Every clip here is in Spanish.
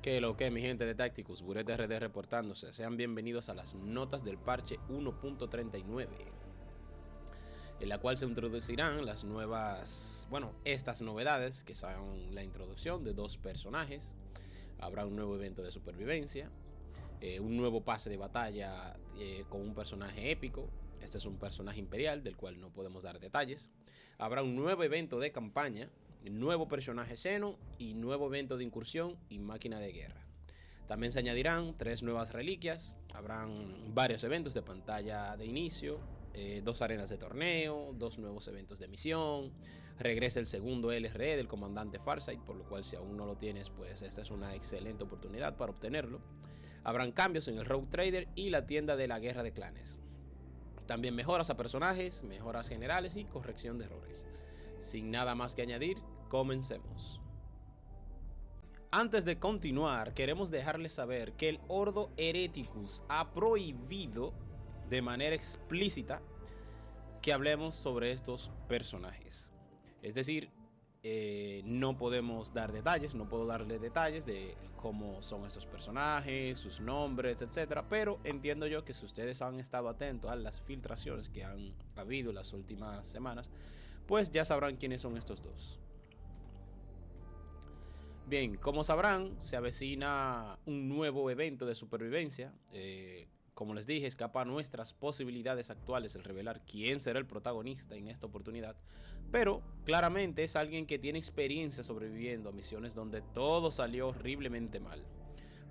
Que lo que mi gente de Tacticus, Buret RD reportándose. Sean bienvenidos a las notas del parche 1.39, en la cual se introducirán las nuevas, estas novedades, que son la introducción de dos personajes. Habrá un nuevo evento de supervivencia, un nuevo pase de batalla con un personaje épico. Este es un personaje imperial del cual no podemos dar detalles. Habrá un nuevo evento de campaña, nuevo personaje Xeno y nuevo evento de incursión y máquina de guerra. También se añadirán 3 nuevas reliquias, habrán varios eventos de pantalla de inicio, 2 arenas de torneo, 2 nuevos eventos de misión, regresa el segundo LRE del comandante Farsight, por lo cual si aún no lo tienes, pues esta es una excelente oportunidad para obtenerlo. Habrán cambios en el Rogue Trader y la tienda de la guerra de clanes. También mejoras a personajes, mejoras generales y corrección de errores. Sin nada más que añadir, comencemos. Antes de continuar, queremos dejarles saber que el Ordo Hereticus ha prohibido de manera explícita que hablemos sobre estos personajes. Es decir, no podemos dar detalles, no puedo darle detalles de cómo son estos personajes, sus nombres, etcétera. Pero entiendo yo que si ustedes han estado atentos a las filtraciones que han habido las últimas semanas, pues ya sabrán quiénes son estos dos. Bien, como sabrán, se avecina un nuevo evento de supervivencia. Como les dije, escapa a nuestras posibilidades actuales el revelar quién será el protagonista en esta oportunidad. Pero claramente es alguien que tiene experiencia sobreviviendo a misiones donde todo salió horriblemente mal.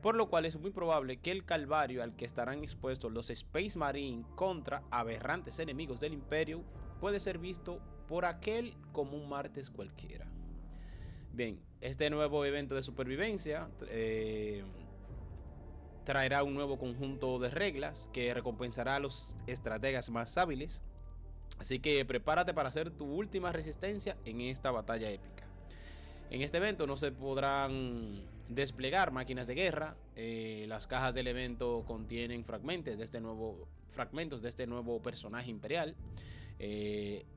Por lo cual es muy probable que el calvario al que estarán expuestos los Space Marine contra aberrantes enemigos del Imperio puede ser visto por aquel como un martes cualquiera. Bien, este nuevo evento de supervivencia traerá un nuevo conjunto de reglas que recompensará a los estrategas más hábiles. Así que prepárate para hacer tu última resistencia en esta batalla épica. En este evento no se podrán desplegar máquinas de guerra. Las cajas del evento contienen fragmentos de este nuevo personaje imperial,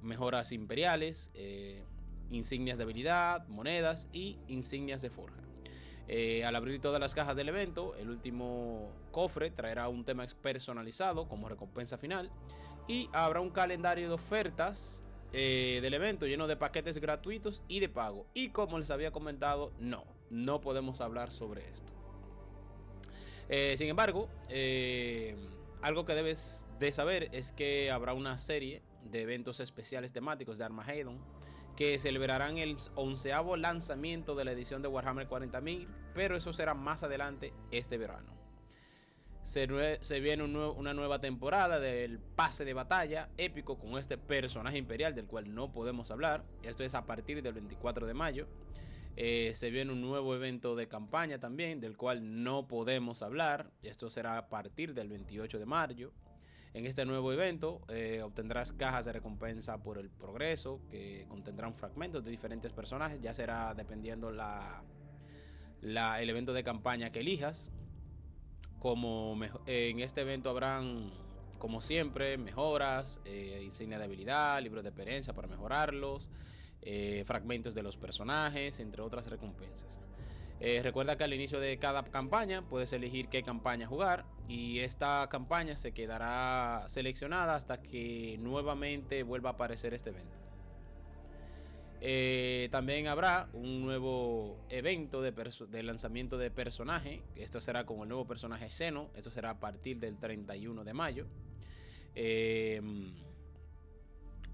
mejoras imperiales, insignias de habilidad, monedas y insignias de forja. Al abrir todas las cajas del evento, el último cofre traerá un tema personalizado como recompensa final y habrá un calendario de ofertas del evento lleno de paquetes gratuitos y de pago. Y como les había comentado, no podemos hablar sobre esto. Sin embargo, algo que debes de saber es que habrá una serie de eventos especiales temáticos de Armageddon que celebrarán el 11º lanzamiento de la edición de Warhammer 40.000, pero eso será más adelante este verano. Se viene una nueva temporada del pase de batalla épico con este personaje imperial del cual no podemos hablar. Esto es a partir del 24 de mayo. Se viene un nuevo evento de campaña también del cual no podemos hablar. Esto será a partir del 28 de mayo. En este nuevo evento obtendrás cajas de recompensa por el progreso que contendrán fragmentos de diferentes personajes. Ya será dependiendo el evento de campaña que elijas. En este evento habrán, como siempre, mejoras, insignia de habilidad, libros de experiencia para mejorarlos, fragmentos de los personajes, entre otras recompensas. Recuerda que al inicio de cada campaña puedes elegir qué campaña jugar y esta campaña se quedará seleccionada hasta que nuevamente vuelva a aparecer este evento. También habrá un nuevo evento de lanzamiento de personaje. Esto será con el nuevo personaje Xeno. Esto será a partir del 31 de mayo.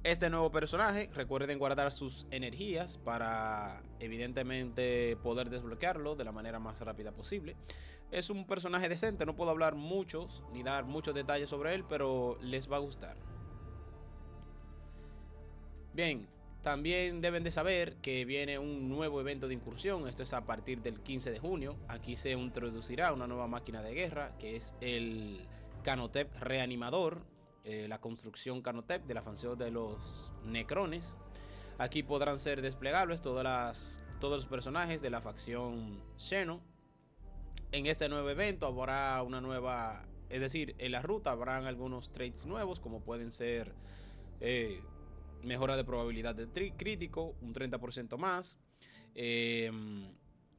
Este nuevo personaje, recuerden guardar sus energías para evidentemente poder desbloquearlo de la manera más rápida posible. Es un personaje decente, no puedo hablar muchos ni dar muchos detalles sobre él, pero les va a gustar. Bien, también deben de saber que viene un nuevo evento de incursión. Esto es a partir del 15 de junio. Aquí se introducirá una nueva máquina de guerra, que es el Canotep Reanimador. La construcción Canotep de la facción de los Necrones. Aquí podrán ser desplegables todos los personajes de la facción Xeno. En este nuevo evento habrá una nueva, es decir, en la ruta habrán algunos traits nuevos, como pueden ser mejora de probabilidad de crítico, un 30% más.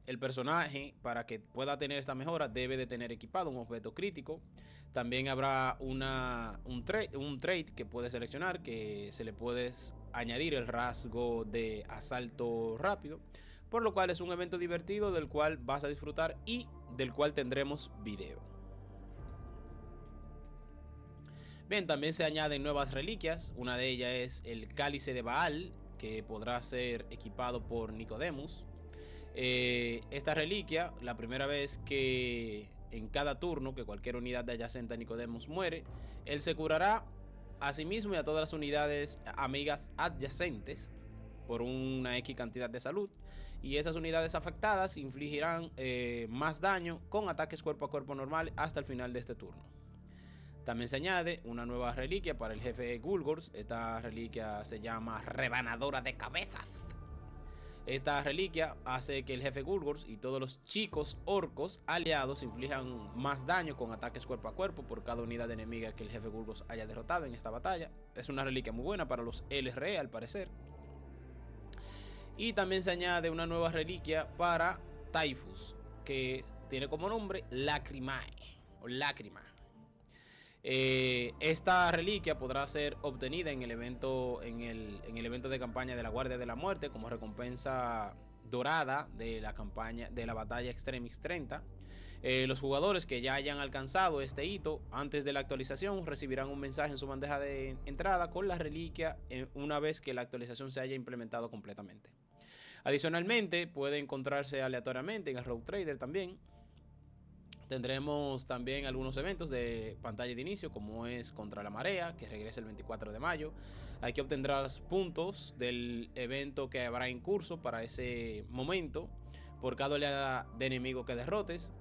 el personaje, para que pueda tener esta mejora, debe de tener equipado un objeto crítico. También habrá un trait que puedes seleccionar, que se le puede añadir el rasgo de asalto rápido, por lo cual es un evento divertido del cual vas a disfrutar y del cual tendremos video. Bien, también se añaden nuevas reliquias. Una de ellas es el Cálice de Baal, que podrá ser equipado por Nicodemus. Esta reliquia, la primera vez que en cada turno que cualquier unidad de adyacente a Nicodemus muere, él se curará a sí mismo y a todas las unidades amigas adyacentes por una X cantidad de salud, y esas unidades afectadas infligirán más daño con ataques cuerpo a cuerpo normal hasta el final de este turno. También se añade una nueva reliquia para el jefe Gulgors. Esta reliquia se llama Rebanadora de Cabezas. Esta reliquia hace que el jefe Gulgors y todos los chicos orcos aliados inflijan más daño con ataques cuerpo a cuerpo por cada unidad enemiga que el jefe Gulgors haya derrotado en esta batalla. Es una reliquia muy buena para los LRE al parecer. Y también se añade una nueva reliquia para Typhus, que tiene como nombre Lacrimae o Lágrima. Esta reliquia podrá ser obtenida en el evento de campaña de la Guardia de la Muerte como recompensa dorada de la campaña de la batalla Extremis 30. Los jugadores que ya hayan alcanzado este hito antes de la actualización recibirán un mensaje en su bandeja de entrada con la reliquia una vez que la actualización se haya implementado completamente. Adicionalmente, puede encontrarse aleatoriamente en el Rogue Trader también. Tendremos también algunos eventos de pantalla de inicio, como es Contra la Marea, que regresa el 24 de mayo. Aquí obtendrás puntos del evento que habrá en curso para ese momento por cada oleada de enemigo que derrotes.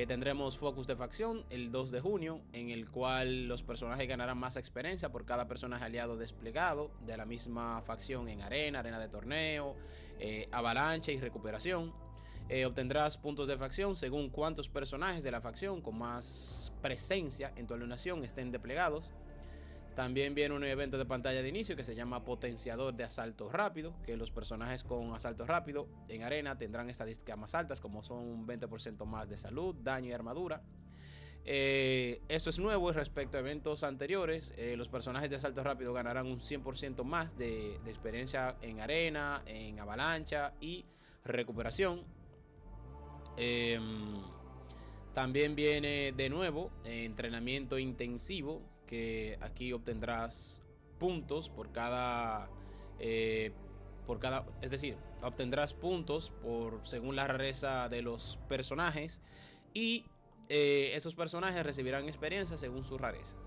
Tendremos Focus de Facción el 2 de junio, en el cual los personajes ganarán más experiencia por cada personaje aliado desplegado de la misma facción en arena de torneo, avalancha y recuperación. Obtendrás puntos de facción según cuántos personajes de la facción con más presencia en tu alineación estén desplegados. También viene un evento de pantalla de inicio que se llama Potenciador de Asalto Rápido, que los personajes con asalto rápido en arena tendrán estadísticas más altas, como son un 20% más de salud, daño y armadura. Esto es nuevo respecto a eventos anteriores. Los personajes de asalto rápido ganarán un 100% más de experiencia en arena, en avalancha y recuperación. También viene de nuevo entrenamiento intensivo, que aquí obtendrás puntos por cada es decir, obtendrás puntos según la rareza de los personajes, y esos personajes recibirán experiencia según su rareza.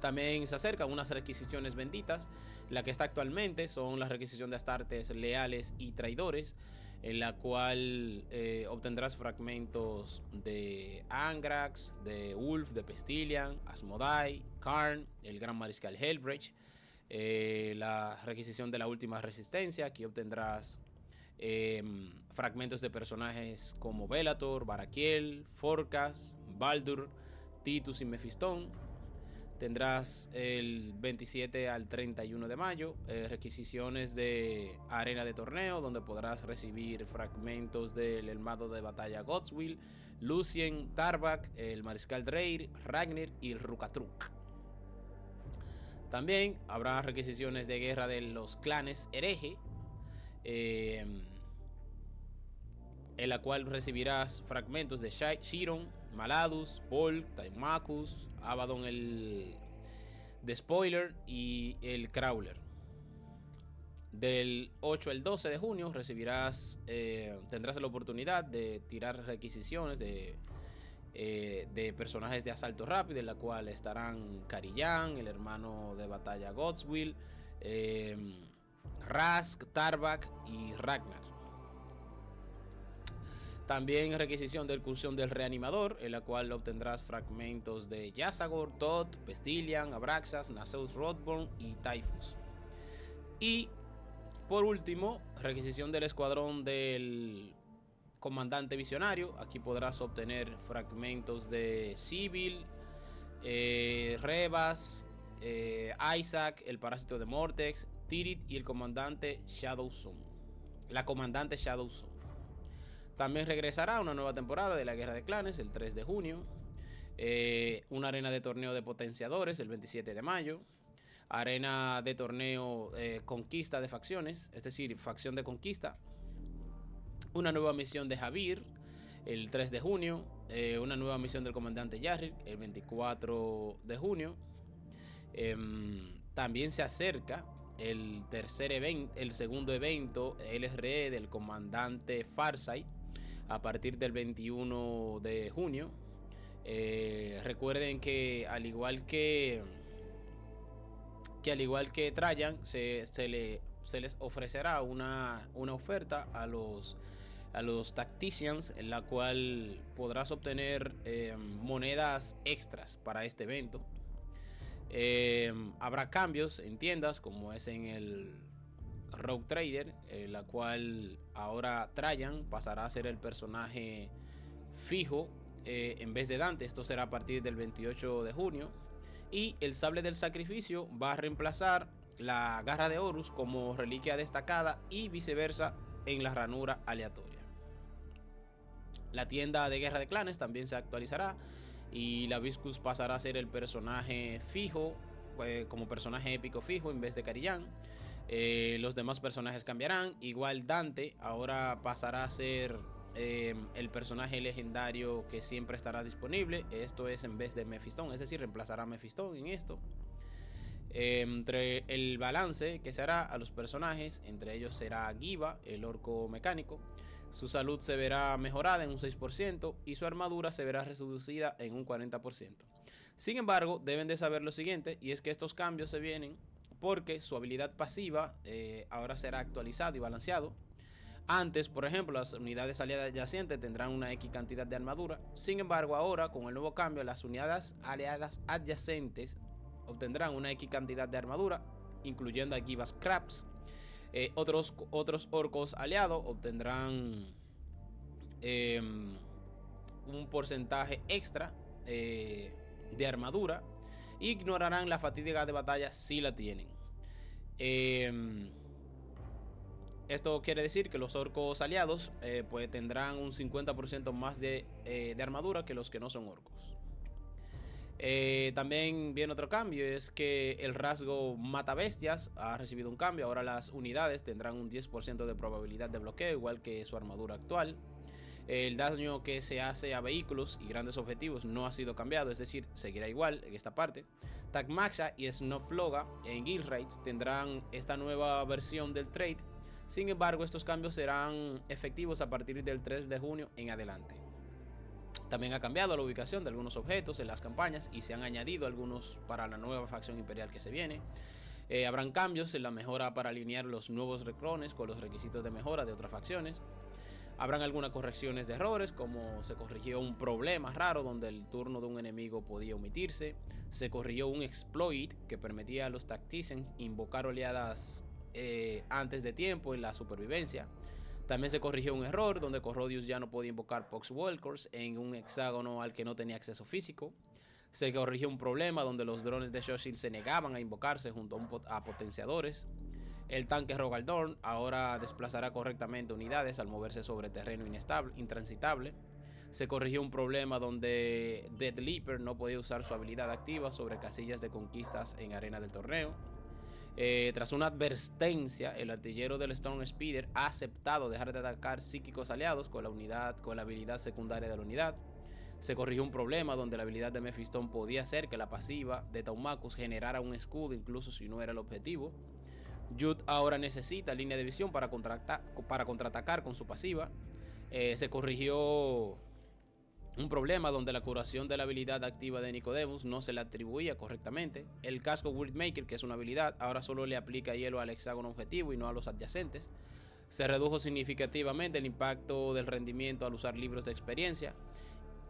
También se acercan unas requisiciones benditas. La que está actualmente son la requisición de Astartes leales y traidores, en la cual obtendrás fragmentos de Angrax, de Ulf, de Pestilian, Asmodai, Karn, el gran mariscal Helbrecht. La requisición de la última resistencia, aquí obtendrás fragmentos de personajes como Bellator, Barakiel, Forcas, Baldur, Titus y Mefistón. Tendrás el 27 al 31 de mayo requisiciones de arena de torneo, donde podrás recibir fragmentos del hermano de batalla Godswill, Lucien, Tarbak, el mariscal Dreyr, Ragnar y el Rukatruk. También habrá requisiciones de guerra de los clanes hereje, en la cual recibirás fragmentos de Shiron, Maladus, Volk, Taimacus, Abaddon el Despoiler y el Crawler. Del 8 al 12 de junio tendrás la oportunidad de tirar requisiciones de personajes de asalto rápido, en la cual estarán Carillan, el hermano de batalla Godswill, Rask, Tarbak y Ragnar. También requisición de incursión del reanimador, en la cual obtendrás fragmentos de Yazagor, Todd, Pestilian, Abraxas, Naseus Rodborn y Typhus. Y por último, requisición del escuadrón del comandante visionario. Aquí podrás obtener fragmentos de Sibyl, Rebas, Isaac, el parásito de Mortex, Tirit y el comandante Shadowsun. La comandante Shadowsun. También regresará una nueva temporada de la Guerra de Clanes el 3 de junio. Una arena de torneo de potenciadores el 27 de mayo. Arena de torneo conquista de facciones, es decir, facción de conquista. Una nueva misión de Javier el 3 de junio. Una nueva misión del comandante Yarrick el 24 de junio. También se acerca el segundo evento LRE del comandante Farsight a partir del 21 de junio. Recuerden que al igual que Trajan, se les ofrecerá una oferta a los Tacticians, en la cual podrás obtener monedas extras para este evento. Habrá cambios en tiendas, como es en el Rogue Trader, en la cual ahora Trajan pasará a ser el personaje fijo en vez de Dante. Esto será a partir del 28 de junio. Y el sable del sacrificio va a reemplazar la garra de Horus como reliquia destacada y viceversa en la ranura aleatoria. La tienda de Guerra de Clanes también se actualizará y la Viscus pasará a ser el personaje fijo, como personaje épico fijo en vez de Carillan. Los demás personajes cambiarán. Igual Dante ahora pasará a ser el personaje legendario que siempre estará disponible. Esto es en vez de Mephiston, es decir, reemplazará a Mephiston en esto. Entre el balance que se hará a los personajes, entre ellos será Giva, el orco mecánico. Su salud se verá mejorada en un 6% y su armadura se verá reducida en un 40%. Sin embargo, deben de saber lo siguiente, y es que estos cambios se vienen porque su habilidad pasiva ahora será actualizado y balanceado. Antes, por ejemplo, las unidades aliadas adyacentes tendrán una X cantidad de armadura. Sin embargo, ahora, con el nuevo cambio, las unidades aliadas adyacentes obtendrán una X cantidad de armadura, incluyendo a Giva Scraps. Otros orcos aliados obtendrán un porcentaje extra de armadura. E ignorarán la fatiga de batalla si la tienen. Esto quiere decir que los orcos aliados pues tendrán un 50% más de armadura que los que no son orcos. También viene otro cambio, es que el rasgo mata bestias ha recibido un cambio. Ahora las unidades tendrán un 10% de probabilidad de bloqueo, igual que su armadura actual. El daño que se hace a vehículos y grandes objetivos no ha sido cambiado, es decir, seguirá igual en esta parte. Tagmaxa y Snowfloga en Guild Raids tendrán esta nueva versión del trade. Sin embargo, estos cambios serán efectivos a partir del 3 de junio en adelante. También ha cambiado la ubicación de algunos objetos en las campañas y se han añadido algunos para la nueva facción imperial que se viene. Habrán cambios en la mejora para alinear los nuevos reclones con los requisitos de mejora de otras facciones. Habrán algunas correcciones de errores, como se corrigió un problema raro donde el turno de un enemigo podía omitirse. Se corrigió un exploit que permitía a los Tacticians invocar oleadas antes de tiempo en la supervivencia. También se corrigió un error donde Corrodius ya no podía invocar Poxwalkers en un hexágono al que no tenía acceso físico. Se corrigió un problema donde los drones de Shoshil se negaban a invocarse junto a potenciadores. El tanque Rogaldorn ahora desplazará correctamente unidades al moverse sobre terreno intransitable. Se corrigió un problema donde Death Leaper no podía usar su habilidad activa sobre casillas de conquistas en arena del torneo. Tras una advertencia, el artillero del Storm Speeder ha aceptado dejar de atacar psíquicos aliados con la habilidad secundaria de la unidad. Se corrigió un problema donde la habilidad de Mephiston podía hacer que la pasiva de Taumacus generara un escudo incluso si no era el objetivo. Jude ahora necesita línea de visión para contraatacar con su pasiva. Se corrigió un problema donde la curación de la habilidad activa de Nicodemus no se le atribuía correctamente. El casco Windmaker, que es una habilidad, ahora solo le aplica hielo al hexágono objetivo y no a los adyacentes. Se redujo significativamente el impacto del rendimiento al usar libros de experiencia.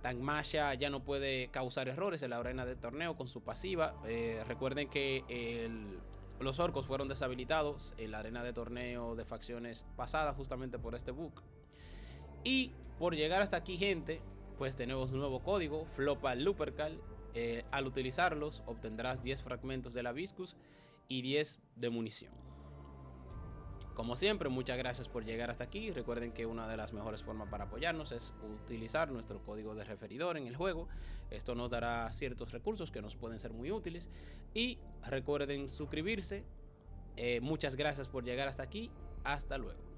Tagmasha ya no puede causar errores en la arena del torneo con su pasiva. Recuerden que los orcos fueron deshabilitados en la arena de torneo de facciones pasadas justamente por este bug. Y por llegar hasta aquí, gente, pues tenemos un nuevo código, Flopa Lupercal. Al utilizarlos obtendrás 10 fragmentos de la Viscus y 10 de munición. Como siempre, muchas gracias por llegar hasta aquí. Recuerden que una de las mejores formas para apoyarnos es utilizar nuestro código de referidor en el juego. Esto nos dará ciertos recursos que nos pueden ser muy útiles. Y recuerden suscribirse. Muchas gracias por llegar hasta aquí. Hasta luego.